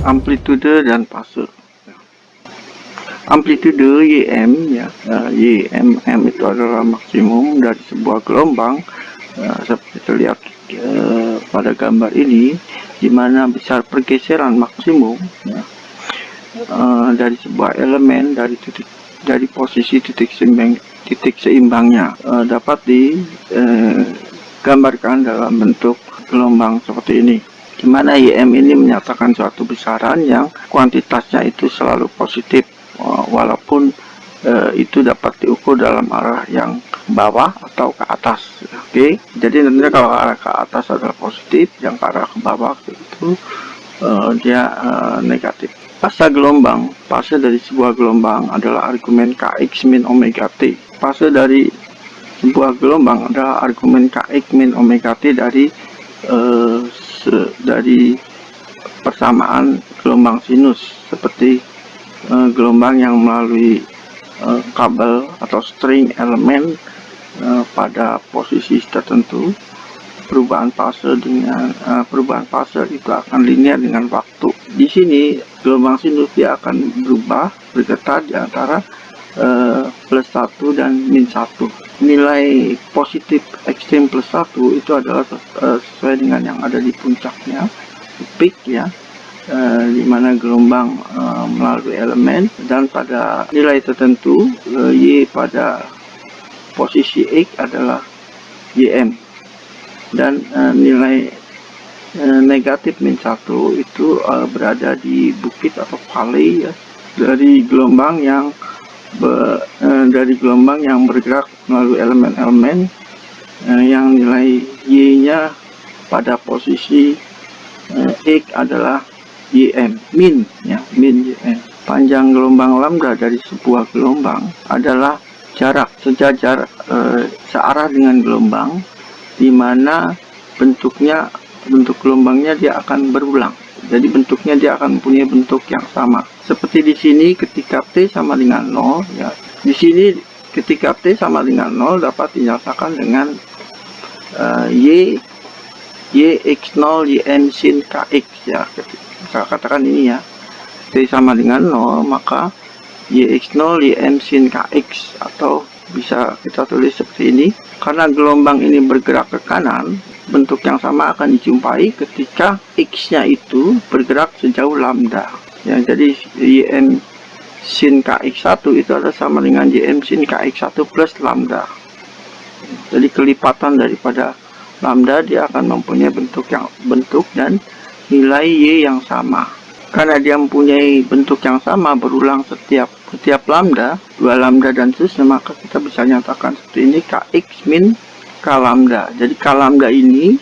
amplitude dan fase. Amplitude YM ya, YMM itu adalah maksimum dari sebuah gelombang, seperti terlihat pada gambar ini, di mana besar pergeseran maksimum ya, dari sebuah elemen dari posisi titik seimbangnya dapat digambarkan dalam bentuk gelombang seperti ini, di mana YM ini menyatakan suatu besaran yang kuantitasnya itu selalu positif, walaupun itu dapat diukur dalam arah yang bawah atau ke atas. Oke, jadi tentunya kalau arah ke atas adalah positif, yang ke arah ke bawah itu dia negatif. Fase gelombang, fase dari sebuah gelombang adalah argumen Kx min omega t. Fase dari sebuah gelombang adalah argumen Kx min omega t dari persamaan gelombang sinus, seperti gelombang yang melalui kabel atau string elemen pada posisi tertentu. Perubahan fase itu akan linear dengan waktu. Di sini gelombang sinus dia akan berubah, bergetar di antara plus 1 dan min 1. Nilai positif ekstrim plus 1 itu adalah sesuai dengan yang ada di puncaknya, peak ya, di mana gelombang melalui elemen, dan pada nilai tertentu Y pada posisi X adalah YM, dan nilai negatif min 1 itu berada di bukit atau valley ya, dari gelombang yang bergerak melalui elemen-elemen yang nilai Y-nya pada posisi X adalah YM, min ya, min YM. Panjang gelombang lambda dari sebuah gelombang adalah jarak sejajar searah dengan gelombang, di mana bentuk gelombangnya dia akan berulang. Jadi bentuknya dia akan mempunyai bentuk yang sama. Seperti di sini ketika T sama dengan 0 ya. Di sini ketika T sama dengan 0 dapat dinyatakan dengan Y X0 YM sin Kx ya. Saya katakan ini ya, T sama dengan 0, maka YX0 YM sin Kx, atau bisa kita tulis seperti ini. Karena gelombang ini bergerak ke kanan, bentuk yang sama akan dijumpai ketika X-nya itu bergerak sejauh lambda ya. Jadi YM sin Kx1 itu adalah sama dengan YM sin Kx1 plus lambda. Jadi kelipatan daripada lambda, dia akan mempunyai bentuk dan nilai Y yang sama. Karena dia mempunyai bentuk yang sama berulang setiap lambda, 2 lambda dan seterusnya, maka kita bisa nyatakan seperti ini, Kx min K lambda. Jadi K lambda ini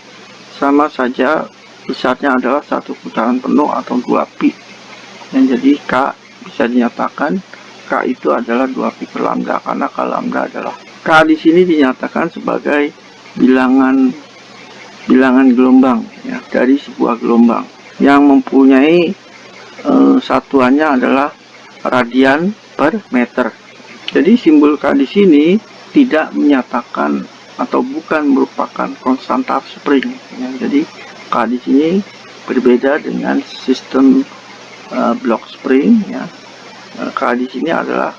sama saja besarnya adalah satu putaran penuh atau 2 pi. Dan jadi K bisa dinyatakan K itu adalah 2 pi per lambda, karena K lambda adalah K di sini dinyatakan sebagai bilangan gelombang ya, dari sebuah gelombang yang mempunyai satuannya adalah radian per meter. Jadi simbol K di sini tidak menyatakan atau bukan merupakan konstanta spring ya. Jadi K di sini berbeda dengan sistem block spring ya. K di sini adalah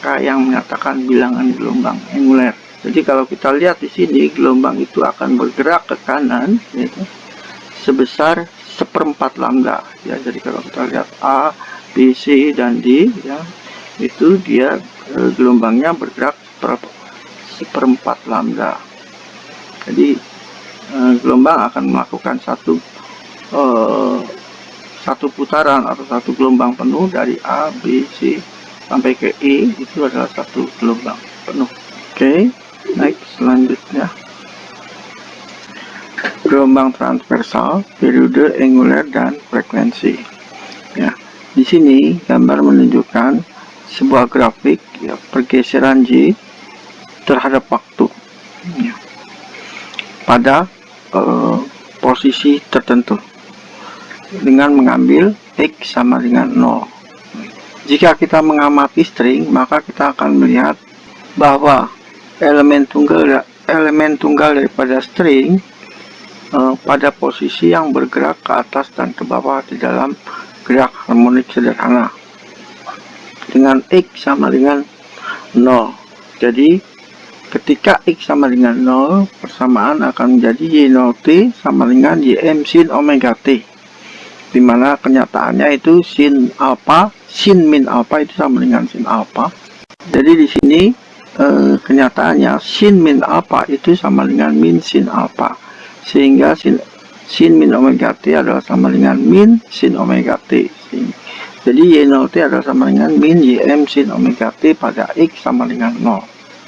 K yang menyatakan bilangan gelombang angular. Jadi kalau kita lihat di sini, gelombang itu akan bergerak ke kanan gitu, sebesar 1/4 lambda ya. Jadi kalau kita lihat A, B, C dan D ya, itu dia gelombangnya bergerak 1/4 lambda. Jadi gelombang akan melakukan satu putaran atau satu gelombang penuh dari A, B, C sampai ke E, itu adalah satu gelombang penuh. Oke, next, selanjutnya gelombang transversal, periode, angular, dan frekuensi ya. Di sini gambar menunjukkan sebuah grafik ya, pergeseran J terhadap waktu ya, pada posisi tertentu dengan mengambil X sama dengan 0. Jika kita mengamati string, maka kita akan melihat bahwa elemen tunggal daripada string pada posisi yang bergerak ke atas dan ke bawah di dalam gerak harmonik sederhana dengan X sama dengan 0. Jadi ketika X sama dengan 0, persamaan akan menjadi Y0T sama dengan YM sin omega T, dimana kenyataannya itu sin min alpha itu sama dengan sin alpha. Jadi di sini kenyataannya sin min alpha itu sama dengan min sin alpha, sehingga sin min omega T adalah sama dengan min sin omega T. Jadi Y0T adalah sama dengan min YM sin omega T pada X sama dengan 0.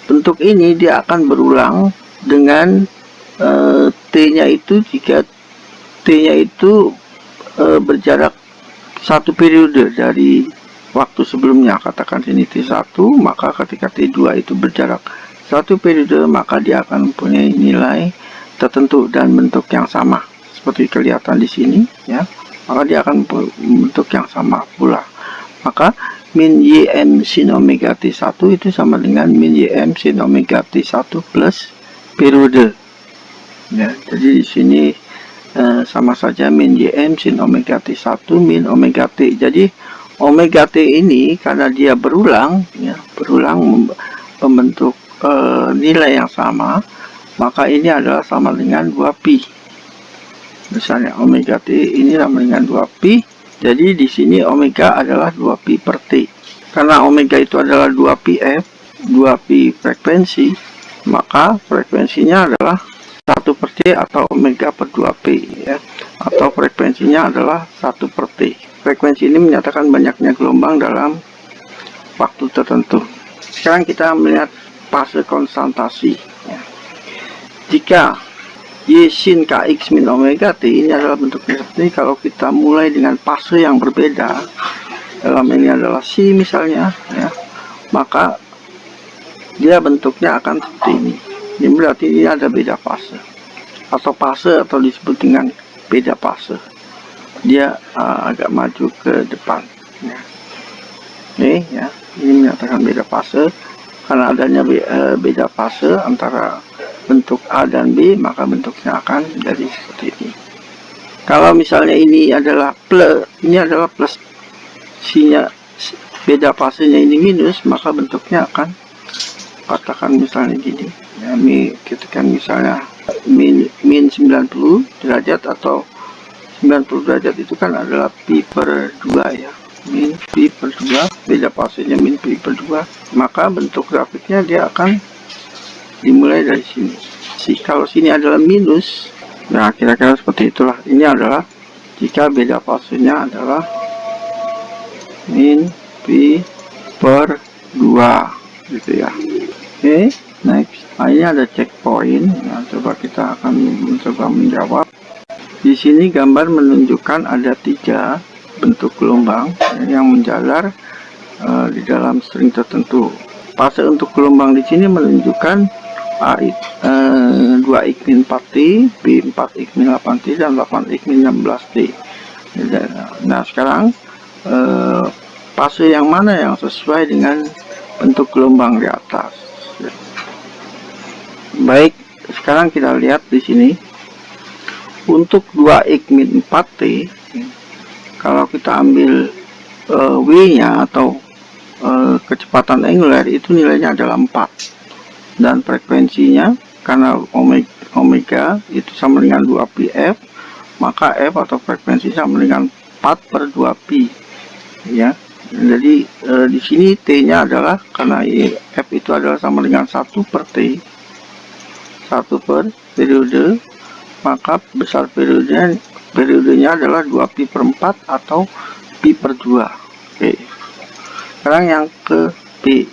Bentuk ini dia akan berulang dengan T-nya itu, jika T-nya itu berjarak satu periode dari waktu sebelumnya. Katakan sini T1, maka ketika T2 itu berjarak satu periode, maka dia akan mempunyai nilai tertentu dan bentuk yang sama seperti kelihatan di sini, ya. Maka dia akan bentuk yang sama pula. Maka min YM sin omega T1 itu sama dengan min YM sin omega T1 plus periode. Ya, jadi di sini sama saja min YM sin omega T1 min omega T. Jadi omega T ini karena dia berulang, ya, membentuk nilai yang sama, maka ini adalah sama dengan 2pi. Misalnya omega T ini sama dengan 2pi. Jadi di sini omega adalah 2pi per T. Karena omega itu adalah 2πf, 2pi frekuensi, maka frekuensinya adalah 1 per T atau omega per 2p, ya. Atau frekuensinya adalah 1 per T. Frekuensi ini menyatakan banyaknya gelombang dalam waktu tertentu. Sekarang kita melihat fase konstantasi, ya. Jika Y sin Kx min omega T ini adalah bentuknya seperti ini. Kalau kita mulai dengan fase yang berbeda, dalam ini adalah Si misalnya, ya, maka dia bentuknya akan seperti ini. Ini berarti ini ada beda fase, atau disebut dengan beda fase. Dia agak maju ke depan, ya. Oke, ya, ini menyatakan beda fase. Karena adanya beda fase antara bentuk A dan B, maka bentuknya akan jadi seperti ini. Kalau misalnya ini adalah plus, sinya beda fasenya ini minus, maka bentuknya akan, katakan misalnya gini, ya, ketika misalnya min 90 derajat atau 90 derajat itu kan adalah pi per 2, ya, min pi per 2, beda fasenya min pi per 2, maka bentuk grafiknya dia akan dimulai dari sini. Kalau sini adalah minus, nah kira-kira seperti itulah. Ini adalah jika beda fasenya adalah min pi per 2, gitu ya. Oke, next. Nah, ini ada checkpoint. Nah, coba kita akan mencoba menjawab. Di sini gambar menunjukkan ada 3 bentuk gelombang yang menjalar di dalam string tertentu. Fase untuk gelombang di sini menunjukkan 2x min 4t, b 4x min 8t, dan 8x min 16t. Nah, sekarang fase yang mana yang sesuai dengan bentuk gelombang di atas? Baik, sekarang kita lihat di sini. Untuk 2x min 4t, kalau kita ambil w-nya atau kecepatan angular, itu nilainya adalah 4. Dan frekuensinya, karena omega itu sama dengan 2πf, maka f atau frekuensi sama dengan 4 per 2pi, ya. Jadi di sini t-nya adalah, karena f itu adalah sama dengan 1 per t, 1 per periode, maka besar periodenya adalah 2pi per 4 atau pi per 2. Oke. Sekarang yang ke B,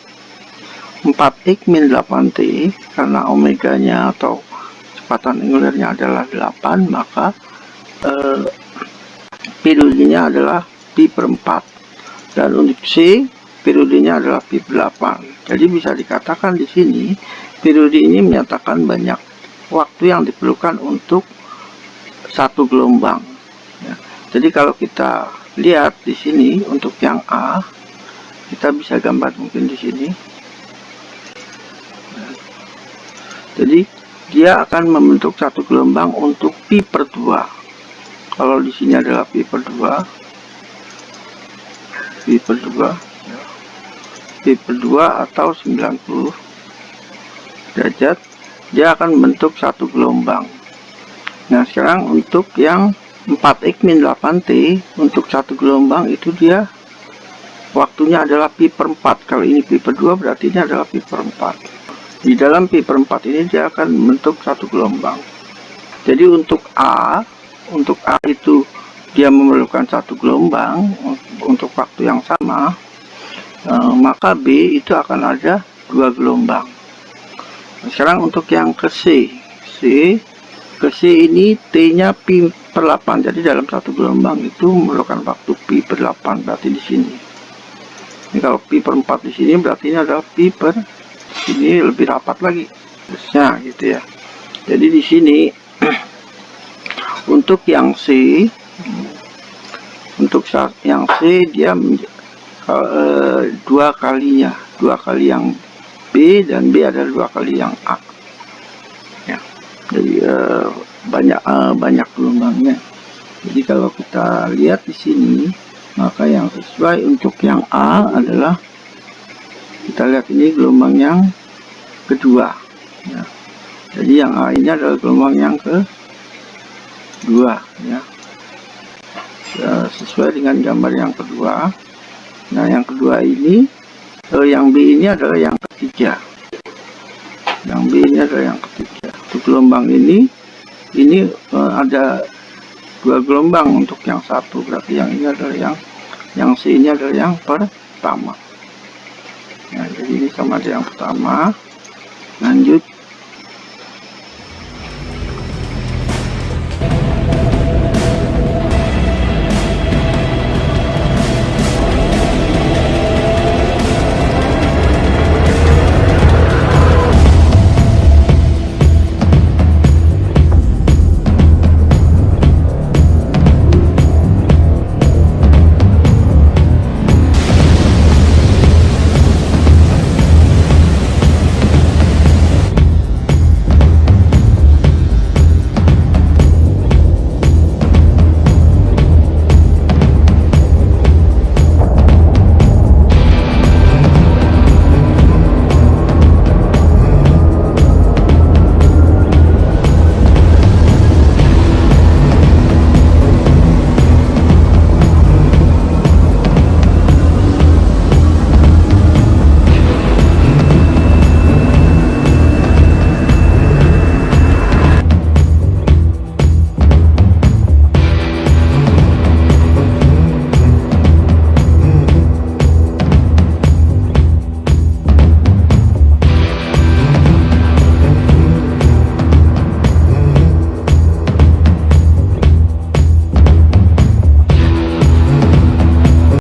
4x min 8t, karena omeganya atau kecepatan angularnya adalah 8, maka periodenya adalah pi per 4. Dan untuk C, periodenya adalah pi per 8. Jadi bisa dikatakan di sini periode ini menyatakan banyak waktu yang diperlukan untuk satu gelombang, ya. Jadi kalau kita lihat di sini untuk yang A, kita bisa gambar mungkin di sini. Jadi dia akan membentuk satu gelombang untuk pi per 2. Kalau di sini adalah pi per 2, pi per 2, pi per 2 atau 90 derajat, dia akan membentuk satu gelombang. Nah, sekarang untuk yang 4x min 8t, untuk satu gelombang itu dia waktunya adalah pi per 4. Kalau ini pi per 2 berarti ini adalah pi per 4. Di dalam pi per 4 ini dia akan membentuk satu gelombang. Jadi untuk A itu dia memerlukan satu gelombang untuk waktu yang sama, maka B itu akan ada dua gelombang. Sekarang untuk yang ke C ini T-nya pi per 8. Jadi dalam satu gelombang itu memerlukan waktu pi per 8, berarti di sini. Ini kalau pi per 4 di sini berarti ini adalah pi per sini lebih rapat lagi. Terusnya gitu ya. Jadi di sini untuk yang C, dia dua kali yang B, dan B adalah dua kali yang A. Ya. Jadi banyak gelombangnya. Jadi kalau kita lihat di sini, maka yang sesuai untuk yang A adalah, kita lihat ini gelombang yang kedua. Ya. Jadi yang A ini adalah gelombang yang kedua. Ya. Sesuai dengan gambar yang kedua. Nah, yang kedua ini, yang B ini adalah yang ketiga. Yang B ini adalah yang ketiga. Untuk gelombang ini ada dua gelombang untuk yang satu, berarti yang ini adalah yang C ini adalah yang pertama. Nah, jadi ini sama dengan yang pertama. Lanjut